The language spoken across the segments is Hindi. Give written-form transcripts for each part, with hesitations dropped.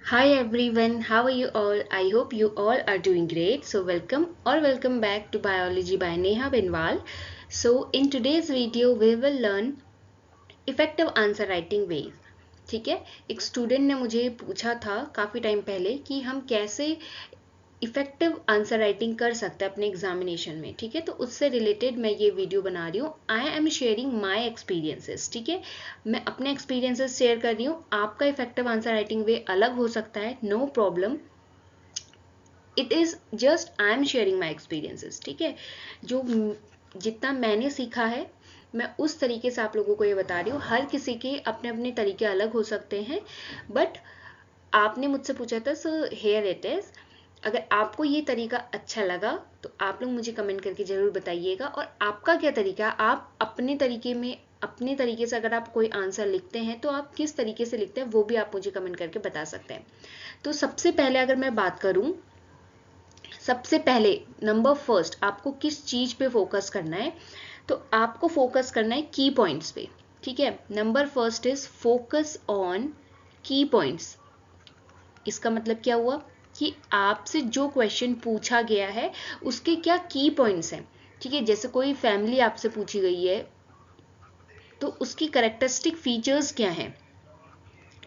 Hi everyone, how are you all? I hope you all are doing great. So welcome back to Biology by Neha Benwal. So in today's video we will learn effective answer writing ways. ठीक है, एक स्टूडेंट ने मुझे पूछा था काफ़ी टाइम पहले कि हम कैसे इफेक्टिव आंसर राइटिंग कर सकते हैं अपने एग्जामिनेशन में। ठीक है, तो उससे रिलेटेड मैं ये वीडियो बना रही हूँ। आई एम शेयरिंग माई एक्सपीरियंसेस। ठीक है, मैं अपने एक्सपीरियंसेस शेयर कर रही हूँ। आपका इफेक्टिव आंसर राइटिंग वे अलग हो सकता है, no problem. It is just I am sharing my experiences. ठीक है, जो जितना मैंने सीखा है मैं उस तरीके से आप लोगों को ये बता रही हूँ। हर किसी के अपने अपने तरीके अलग हो सकते हैं, बट आपने मुझसे पूछा था, सो हेयर इट इज़। अगर आपको ये तरीका अच्छा लगा तो आप लोग मुझे कमेंट करके ज़रूर बताइएगा। और आपका क्या तरीका, आप अपने तरीके में अपने तरीके से अगर आप कोई आंसर लिखते हैं तो आप किस तरीके से लिखते हैं वो भी आप मुझे कमेंट करके बता सकते हैं। तो सबसे पहले अगर मैं बात करूं, सबसे पहले नंबर फर्स्ट आपको किस चीज़ पे फोकस करना है, तो आपको फोकस करना है की पॉइंट्स पे। ठीक है, number first is focus on की पॉइंट्स। इसका मतलब क्या हुआ कि आपसे जो क्वेश्चन पूछा गया है उसके क्या की पॉइंट्स हैं। ठीक है, जैसे कोई फैमिली आपसे पूछी गई है तो उसकी करेक्टरिस्टिक फीचर्स क्या हैं।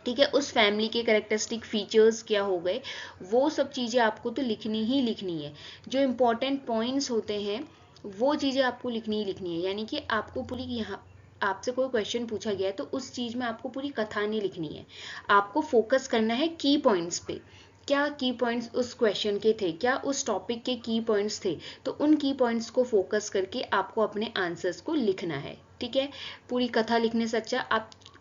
ठीक है, उस फैमिली के करेक्टरिस्टिक फीचर्स क्या हो गए, वो सब चीज़ें आपको तो लिखनी ही लिखनी है। जो इम्पोर्टेंट पॉइंट्स होते हैं वो चीज़ें आपको लिखनी ही लिखनी है। यानी कि आपको पूरी यहाँ आपसे कोई क्वेश्चन पूछा गया है तो उस चीज़ में आपको पूरी कथा नहीं लिखनी है। आपको फोकस करना है की पॉइंट्स पे। क्या की पॉइंट्स उस क्वेश्चन के थे, क्या उस टॉपिक के की पॉइंट्स थे, तो उन की पॉइंट्स को फोकस करके आपको अपने आंसर्स को लिखना है। ठीक है, पूरी कथा लिखने से अच्छा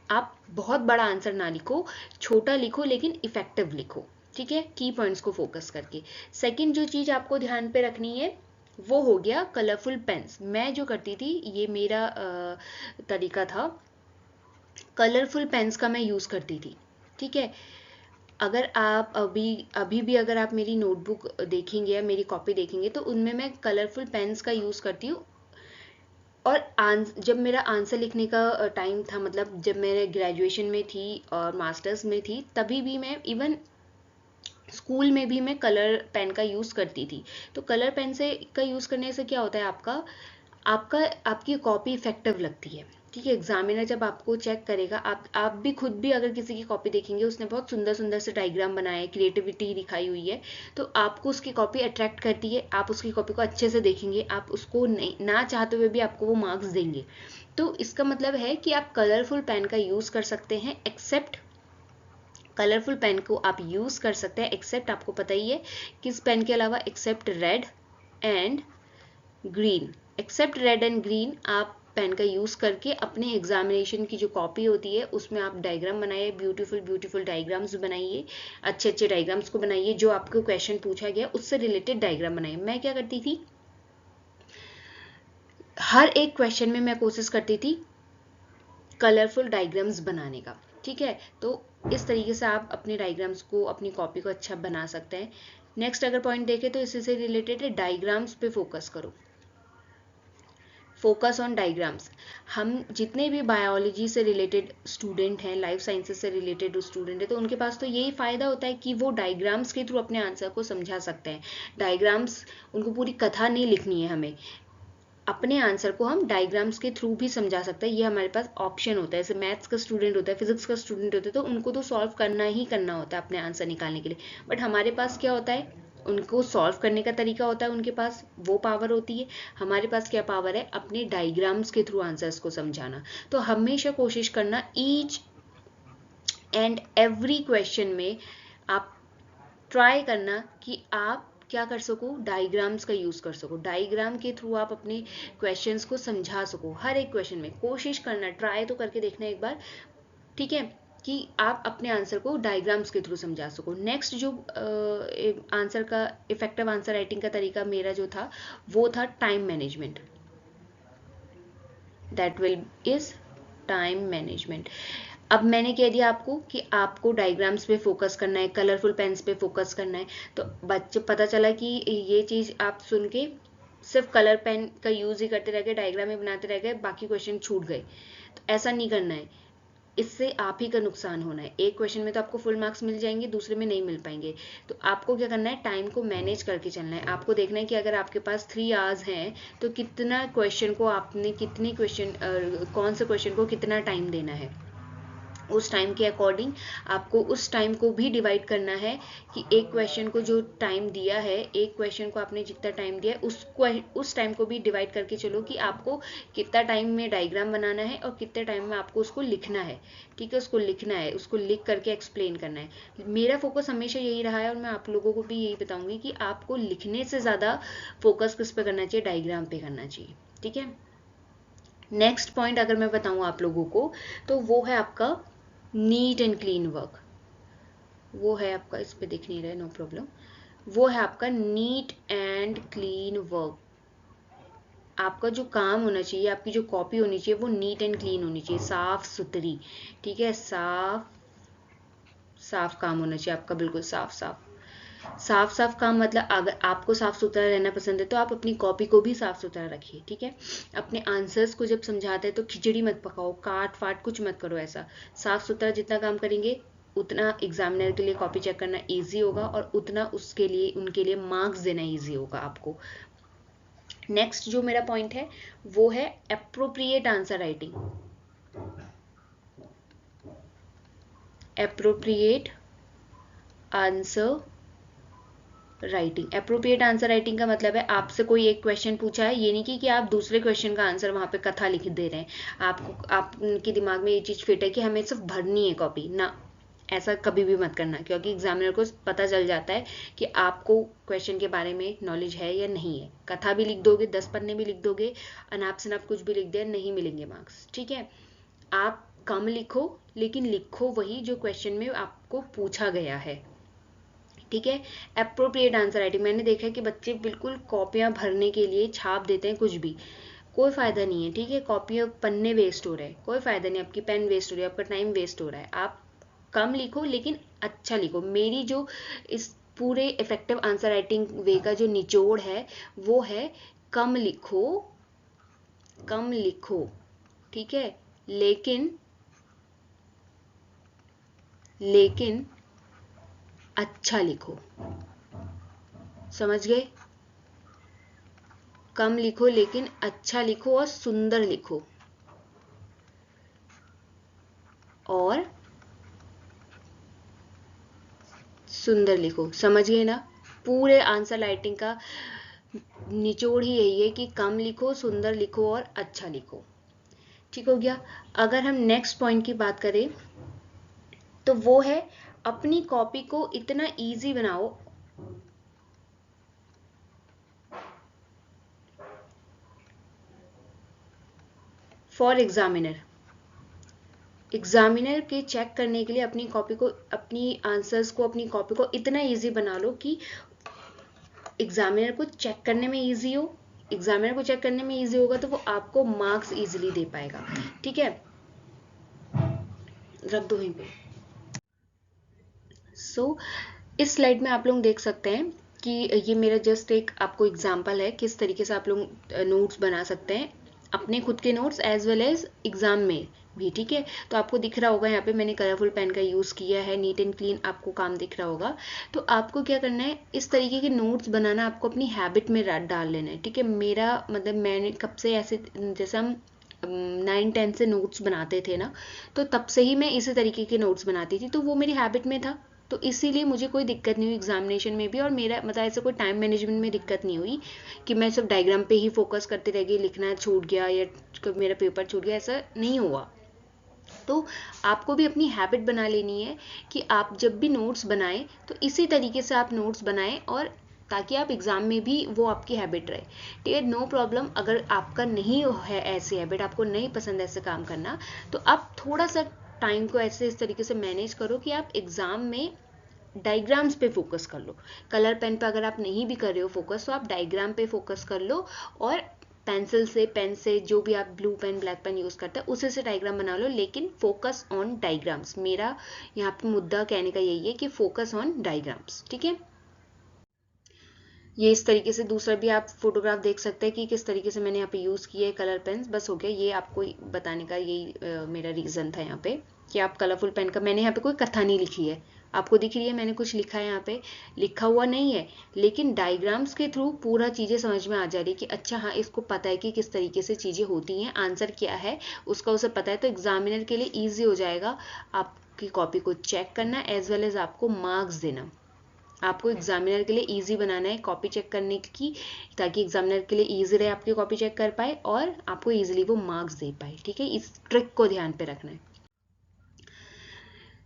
आप बहुत बड़ा आंसर ना लिखो, छोटा लिखो लेकिन इफेक्टिव लिखो। ठीक है, की पॉइंट्स को फोकस करके। सेकंड जो चीज़ आपको ध्यान पे रखनी है वो हो गया कलरफुल पेन्स। मैं जो करती थी, ये मेरा तरीका था, कलरफुल पेन्स का मैं यूज़ करती थी। ठीक है, अगर आप अभी अभी भी अगर आप मेरी नोटबुक देखेंगे या मेरी कॉपी देखेंगे तो उनमें मैं कलरफुल पेन्स का यूज़ करती हूँ। और जब मेरा आंसर लिखने का टाइम था, मतलब जब मैं ग्रेजुएशन में थी और मास्टर्स में थी, तभी भी मैं इवन स्कूल में भी मैं कलर पेन का यूज़ करती थी। तो कलर पेन से का यूज़ करने से क्या होता है, आपका आपकी कॉपी इफेक्टिव लगती है। ठीक है, एग्जामिनर जब आपको चेक करेगा, आप भी खुद भी अगर किसी की कॉपी देखेंगे, उसने बहुत सुंदर सुंदर से डायग्राम बनाए हैं, क्रिएटिविटी दिखाई हुई है, तो आपको उसकी कॉपी अट्रैक्ट करती है। आप उसकी कॉपी को अच्छे से देखेंगे, आप उसको नहीं ना चाहते हुए भी आपको वो मार्क्स देंगे। तो इसका मतलब है कि आप कलरफुल पेन का यूज़ कर सकते हैं, एक्सेप्ट कलरफुल पेन को आप यूज़ कर सकते हैं एक्सेप्ट, आपको पता ही है किस पेन के अलावा, except red and green. Except red and green आप पेन का यूज़ करके अपने एग्जामिनेशन की जो कॉपी होती है उसमें आप डायग्राम बनाइए, ब्यूटीफुल ब्यूटीफुल डायग्राम्स बनाइए, अच्छे अच्छे डायग्राम्स को बनाइए। जो आपको क्वेश्चन पूछा गया उससे रिलेटेड डायग्राम बनाइए। मैं क्या करती थी, हर एक क्वेश्चन में मैं कोशिश करती थी कलरफुल डायग्राम्स बनाने का। ठीक है, तो इस तरीके से आप अपने डायग्राम्स को, अपनी कॉपी को अच्छा बना सकते हैं। नेक्स्ट अगर पॉइंट देखें तो इसी से रिलेटेड है, डायग्राम्स पे फोकस करो, फोकस ऑन डायग्राम्स। हम जितने भी बायोलॉजी से रिलेटेड स्टूडेंट हैं, लाइफ साइंसेज से रिलेटेड स्टूडेंट है, तो उनके पास तो यही फ़ायदा होता है कि वो डायग्राम्स के थ्रू अपने आंसर को समझा सकते हैं। डायग्राम्स, उनको पूरी कथा नहीं लिखनी है, हमें अपने आंसर को हम डायग्राम्स के थ्रू भी समझा सकते हैं। ये हमारे पास ऑप्शन होता है। जैसे मैथ्स का स्टूडेंट होता है, फिजिक्स का स्टूडेंट होता है, तो उनको तो सॉल्व करना ही करना होता है अपने आंसर निकालने के लिए। बट हमारे पास क्या होता है, उनको सॉल्व करने का तरीका होता है, उनके पास वो पावर होती है। हमारे पास क्या पावर है, अपने डायग्राम्स के थ्रू आंसर्स को समझाना। तो हमेशा कोशिश करना ईच एंड एवरी क्वेश्चन में आप ट्राई करना कि आप क्या कर सको, डायग्राम्स का यूज़ कर सको। डायग्राम के थ्रू आप अपने क्वेश्चंस को समझा सको। हर एक क्वेश्चन में कोशिश करना, ट्राई तो करके देखना एक बार। ठीक है, कि आप अपने आंसर को डायग्राम्स के थ्रू समझा सको। नेक्स्ट जो आंसर का इफेक्टिव आंसर राइटिंग का तरीका मेरा जो था वो था time management. That will is time management. अब मैंने कह दिया आपको कि आपको डायग्राम्स पे फोकस करना है, कलरफुल पेन्स पे फोकस करना है। तो बच्चे पता चला कि ये चीज़ आप सुन के सिर्फ कलर पेन का यूज़ ही करते रह गए, डायग्राम ही बनाते रह गए, बाकी क्वेश्चन छूट गए। तो ऐसा नहीं करना है। इससे आप ही का नुकसान होना है। एक क्वेश्चन में तो आपको फुल मार्क्स मिल जाएंगे, दूसरे में नहीं मिल पाएंगे। तो आपको क्या करना है, टाइम को मैनेज करके चलना है। आपको देखना है कि अगर आपके पास 3 आवर्स हैं तो कितना क्वेश्चन को आपने कितनी क्वेश्चन कौन से क्वेश्चन को कितना टाइम देना है। उस टाइम के अकॉर्डिंग आपको उस टाइम को भी डिवाइड करना है कि एक क्वेश्चन को जो टाइम दिया है, एक क्वेश्चन को आपने जितना टाइम दिया है उस टाइम को भी डिवाइड करके चलो कि आपको कितना टाइम में डायग्राम बनाना है और कितने टाइम में आपको उसको लिखना है। ठीक है, उसको लिखना है, उसको लिख करके एक्सप्लेन करना है। मेरा फोकस हमेशा यही रहा है और मैं आप लोगों को भी यही बताऊंगी कि आपको लिखने से ज़्यादा फोकस किस पे करना चाहिए, डायग्राम पे करना चाहिए। ठीक है, नेक्स्ट पॉइंट अगर मैं बताऊं आप लोगों को तो वो है आपका नीट एंड क्लीन वर्क। वो है आपका, इस पे दिख नहीं रहा है, नो प्रॉब्लम। वो है आपका नीट एंड क्लीन वर्क। आपका जो काम होना चाहिए, आपकी जो कॉपी होनी चाहिए वो नीट एंड क्लीन होनी चाहिए, साफ सुथरी। ठीक है, साफ साफ काम होना चाहिए आपका, बिल्कुल साफ साफ। साफ साफ काम मतलब अगर आपको साफ सुथरा रहना पसंद है तो आप अपनी कॉपी को भी साफ सुथरा रखिए। ठीक है, अपने आंसर्स को जब समझाते हैं तो खिचड़ी मत पकाओ, काट फाट कुछ मत करो। ऐसा साफ सुथरा जितना काम करेंगे उतना एग्जामिनर के लिए कॉपी चेक करना इजी होगा और उतना उसके लिए उनके लिए मार्क्स देना इजी होगा आपको। नेक्स्ट जो मेरा पॉइंट है वो है appropriate answer writing. Appropriate answer writing. Appropriate answer writing का मतलब है आपसे कोई एक क्वेश्चन पूछा है, ये नहीं कि आप दूसरे क्वेश्चन का आंसर वहां पे कथा लिख दे रहे हैं। आपको आपके दिमाग में ये चीज फिट है कि हमें सिर्फ भरनी है कॉपी ना, ऐसा कभी भी मत करना, क्योंकि एग्जामिनर को पता चल जाता है कि आपको क्वेश्चन के बारे में नॉलेज है या नहीं है। कथा भी लिख दोगे, 10 पन्ने भी लिख दोगे, अनाप शनाप कुछ भी लिख दे, नहीं मिलेंगे मार्क्स। ठीक है, आप कम लिखो लेकिन लिखो वही जो क्वेश्चन में आपको पूछा गया है। ठीक है, अप्रोप्रिएट आंसर राइटिंग। मैंने देखा है कि बच्चे बिल्कुल कॉपियां भरने के लिए छाप देते हैं कुछ भी, कोई फायदा नहीं है। ठीक है, कॉपियां पन्ने वेस्ट हो रहे हैं, कोई फायदा नहीं, आपकी पेन वेस्ट हो रही है, आपका टाइम वेस्ट हो रहा है। आप कम लिखो लेकिन अच्छा लिखो। मेरी जो इस पूरे इफेक्टिव आंसर राइटिंग वे का जो निचोड़ है वो है कम लिखो, कम लिखो। ठीक है, लेकिन लेकिन अच्छा लिखो। समझ गए? कम लिखो लेकिन अच्छा लिखो और सुंदर लिखो। और सुंदर लिखो, समझ गए ना? पूरे आंसर राइटिंग का निचोड़ ही यही है कि कम लिखो, सुंदर लिखो और अच्छा लिखो। ठीक हो गया। अगर हम नेक्स्ट पॉइंट की बात करें तो वो है अपनी कॉपी को इतना इजी बनाओ। फॉर एग्जामिनर, एग्जामिनर के चेक करने के लिए अपनी कॉपी को, अपनी आंसर्स को, अपनी कॉपी को इतना इजी बना लो कि एग्जामिनर को चेक करने में इजी हो। एग्जामिनर को चेक करने में इजी होगा तो वो आपको मार्क्स इजीली दे पाएगा। ठीक है, रख दो वहीं पे। इस स्लाइड में आप लोग देख सकते हैं कि ये मेरा जस्ट एक आपको एग्जांपल है किस तरीके से आप लोग नोट्स बना सकते हैं, अपने खुद के notes as well as exam में भी। ठीक है, तो आपको दिख रहा होगा यहाँ पे मैंने कलरफुल पेन का यूज़ किया है, नीट एंड क्लीन आपको काम दिख रहा होगा। तो आपको क्या करना है, इस तरीके के नोट्स बनाना आपको अपनी हैबिट में डाल लेना है। ठीक है, मेरा मतलब मैंने कब से ऐसे, जैसे हम 9-10 से नोट्स बनाते थे ना, तो तब से ही मैं इसी तरीके के नोट्स बनाती थी, तो वो मेरी हैबिट में था। तो इसीलिए मुझे कोई दिक्कत नहीं हुई एग्जामिनेशन में भी, और मेरा मतलब ऐसे कोई टाइम मैनेजमेंट में दिक्कत नहीं हुई कि मैं सिर्फ डायग्राम पे ही फोकस करते रह गई, लिखना छूट गया या मेरा पेपर छूट गया, ऐसा नहीं हुआ। तो आपको भी अपनी हैबिट बना लेनी है कि आप जब भी नोट्स बनाएं तो इसी तरीके से आप नोट्स बनाएं, और ताकि आप एग्जाम में भी वो आपकी हैबिट रहे। ठीक है, नो प्रॉब्लम। अगर आपका नहीं है ऐसी हैबिट, आपको नहीं पसंद ऐसे काम करना, तो आप थोड़ा सा टाइम को ऐसे इस तरीके से मैनेज करो कि आप एग्जाम में डायग्राम्स पे फोकस कर लो। कलर पेन पे अगर आप नहीं भी कर रहे हो फोकस, तो आप डायग्राम पे फोकस कर लो, और पेंसिल से, पेन से, जो भी आप blue pen black pen use करते हैं उसी से डायग्राम बना लो, लेकिन फोकस ऑन डायग्राम्स। मेरा यहाँ पे मुद्दा कहने का यही है कि फोकस ऑन डायग्राम्स। ठीक है, ये इस तरीके से दूसरा भी आप फोटोग्राफ देख सकते हैं कि किस तरीके से मैंने यहाँ पे यूज़ किए कलर पेन्स। बस हो गया, ये आपको बताने का यही मेरा रीज़न था यहाँ पे कि आप कलरफुल पेन का। मैंने यहाँ पे कोई कथा नहीं लिखी है, आपको दिख रही है मैंने कुछ लिखा है यहाँ पे, लिखा हुआ नहीं है, लेकिन डायग्राम्स के थ्रू पूरा चीज़ें समझ में आ जा रही है कि अच्छा हाँ इसको पता है कि किस तरीके से चीज़ें होती हैं, आंसर क्या है उसका उसे पता है, तो एग्जामिनर के लिए ईजी हो जाएगा आपकी कॉपी को चेक करना एज वेल एज आपको मार्क्स देना। आपको एग्जामिनर के लिए इजी बनाना है कॉपी चेक करने की, ताकि एग्जामिनर के लिए इजी रहे आपकी कॉपी चेक कर पाए और आपको इजीली वो मार्क्स दे पाए। ठीक है, इस ट्रिक को ध्यान पे रखना है।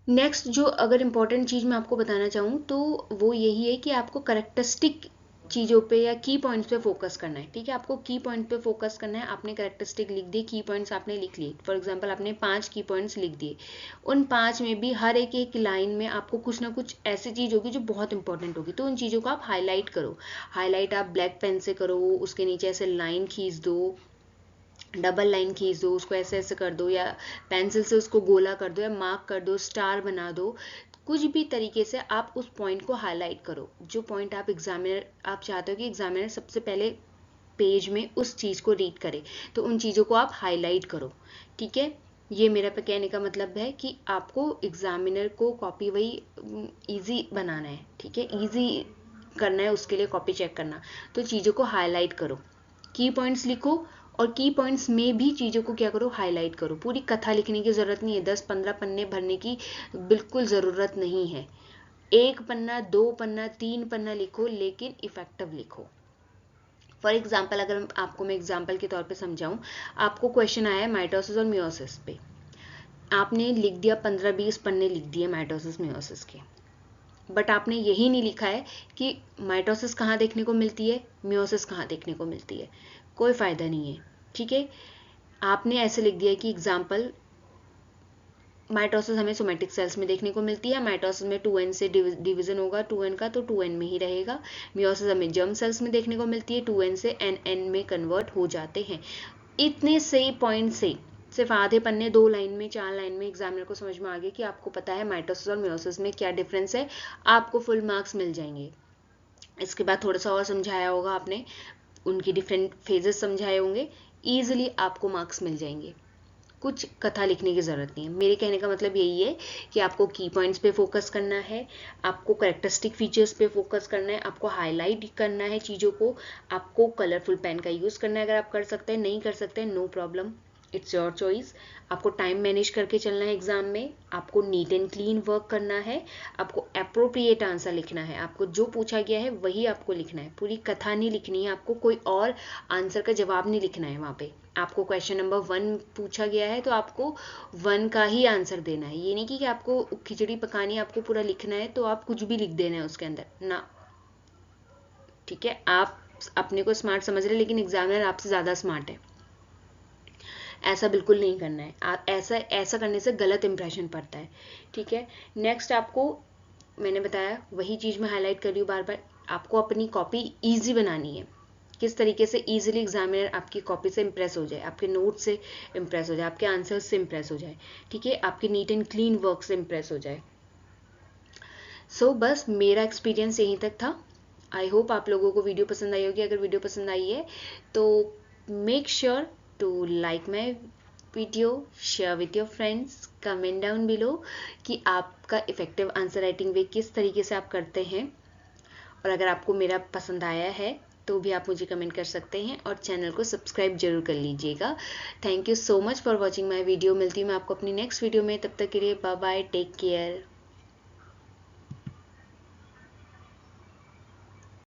नेक्स्ट जो अगर इम्पोर्टेंट चीज़ मैं आपको बताना चाहूँ तो वो यही है कि आपको करेक्टरिस्टिक चीज़ों पे या की पॉइंट्स पे फोकस करना है। ठीक है, आपको की पॉइंट पे फोकस करना है। आपने करेक्टरिस्टिक लिख दी, की पॉइंट्स आपने लिख लिए, फॉर एग्जांपल आपने 5 की पॉइंट्स लिख दिए, उन 5 में भी हर एक एक लाइन में आपको कुछ ना कुछ ऐसी चीज़ होगी जो बहुत इंपॉर्टेंट होगी, तो उन चीज़ों को आप हाईलाइट करो। हाईलाइट आप ब्लैक पेन से करो, उसके नीचे ऐसे लाइन खींच दो, डबल लाइन खींच दो, उसको ऐसे ऐसे कर दो, या पेंसिल से उसको गोला कर दो, या मार्क कर दो, स्टार बना दो, कुछ भी तरीके से आप उस पॉइंट को हाईलाइट करो। जो पॉइंट आप चाहते हो कि एग्जामिनर सबसे पहले पेज में उस चीज़ को रीड करे, तो उन चीज़ों को आप हाईलाइट करो। ठीक है, ये मेरा कहने का मतलब है कि आपको एग्जामिनर को कॉपी वही इजी बनाना है। ठीक है, इजी करना है उसके लिए कॉपी चेक करना, तो चीज़ों को हाईलाइट करो, की पॉइंट्स लिखो, और की पॉइंट्स में भी चीज़ों को क्या करो, हाईलाइट करो। पूरी कथा लिखने की ज़रूरत नहीं है, 10-15 पन्ने भरने की बिल्कुल ज़रूरत नहीं है। 1 पन्ना, 2 पन्ना, 3 पन्ना लिखो, लेकिन इफेक्टिव लिखो। फॉर एग्जाम्पल अगर आपको मैं एग्जाम्पल के तौर पे समझाऊं, आपको क्वेश्चन आया है माइटोसिस और मियोसिस पे, आपने लिख दिया 15-20 पन्ने लिख दिए माइटोसिस मियोसिस के, बट आपने यही नहीं लिखा है कि माइटोसिस कहाँ देखने को मिलती है, मियोसिस कहाँ देखने को मिलती है, कोई फ़ायदा नहीं है। ठीक है, आपने ऐसे लिख दिया कि एग्जाम्पल माइटोसिस हमें सोमेटिक सेल्स में देखने को मिलती है, माइटोसिस में 2n से डिवीजन होगा 2n का, तो 2n में ही रहेगा। मियोसिस हमें जर्म सेल्स में देखने को मिलती है, 2n से n में कन्वर्ट हो जाते हैं। इतने से पॉइंट से सिर्फ आधे पन्ने, 2 लाइन में, 4 लाइन में एग्जामिनर को समझ में आ गया कि आपको पता है माइटोसिस और मियोसिस में क्या डिफरेंस है, आपको फुल मार्क्स मिल जाएंगे। इसके बाद थोड़ा सा और समझाया होगा आपने, उनकी डिफरेंट फेजेस समझाए होंगे, ईजिली आपको मार्क्स मिल जाएंगे। कुछ कथा लिखने की ज़रूरत नहीं है। मेरे कहने का मतलब यही है कि आपको की पॉइंट्स पे फोकस करना है, आपको करेक्टरिस्टिक फीचर्स पे फोकस करना है, आपको हाईलाइट करना है चीज़ों को, आपको कलरफुल पेन का यूज़ करना है। अगर आप कर सकते हैं, नहीं कर सकते हैं, no problem, it's your choice. आपको टाइम मैनेज करके चलना है एग्जाम में, आपको नीट एंड क्लीन वर्क करना है, आपको अप्रोप्रिएट आंसर लिखना है, आपको जो पूछा गया है वही आपको लिखना है, पूरी कथा नहीं लिखनी है, आपको कोई और आंसर का जवाब नहीं लिखना है वहाँ पे। आपको क्वेश्चन नंबर 1 पूछा गया है तो आपको 1 का ही आंसर देना है, ये नहीं कि आपको खिचड़ी पकानी है, आपको पूरा लिखना है तो आप कुछ भी लिख देना है उसके अंदर ना। ठीक है, आप अपने को स्मार्ट समझ रहे हैं, लेकिन एग्जामिनर आपसे ज़्यादा स्मार्ट है, ऐसा बिल्कुल नहीं करना है। ऐसा करने से गलत इंप्रेशन पड़ता है। ठीक है, नेक्स्ट आपको मैंने बताया वही चीज़ मैं हाईलाइट कर रही हूँ बार बार, आपको अपनी कॉपी ईजी बनानी है। किस तरीके से ईजिली एग्जामिनर आपकी कॉपी से इंप्रेस हो जाए, आपके नोट से इंप्रेस हो जाए, आपके आंसर्स से इंप्रेस हो जाए। ठीक है, आपके नीट एंड क्लीन वर्क से इंप्रेस हो जाए। सो बस मेरा एक्सपीरियंस यहीं तक था। आई होप आप लोगों को वीडियो पसंद आई होगी। अगर वीडियो पसंद आई है तो make sure to like my video, share with your friends, comment down below कि आपका इफेक्टिव आंसर राइटिंग वे किस तरीके से आप करते हैं, और अगर आपको मेरा पसंद आया है तो भी आप मुझे कमेंट कर सकते हैं, और चैनल को सब्सक्राइब जरूर कर लीजिएगा। Thank you so much for watching my video. मिलती हूँ मैं आपको अपनी नेक्स्ट वीडियो में, तब तक के लिए बाय बाय, टेक केयर।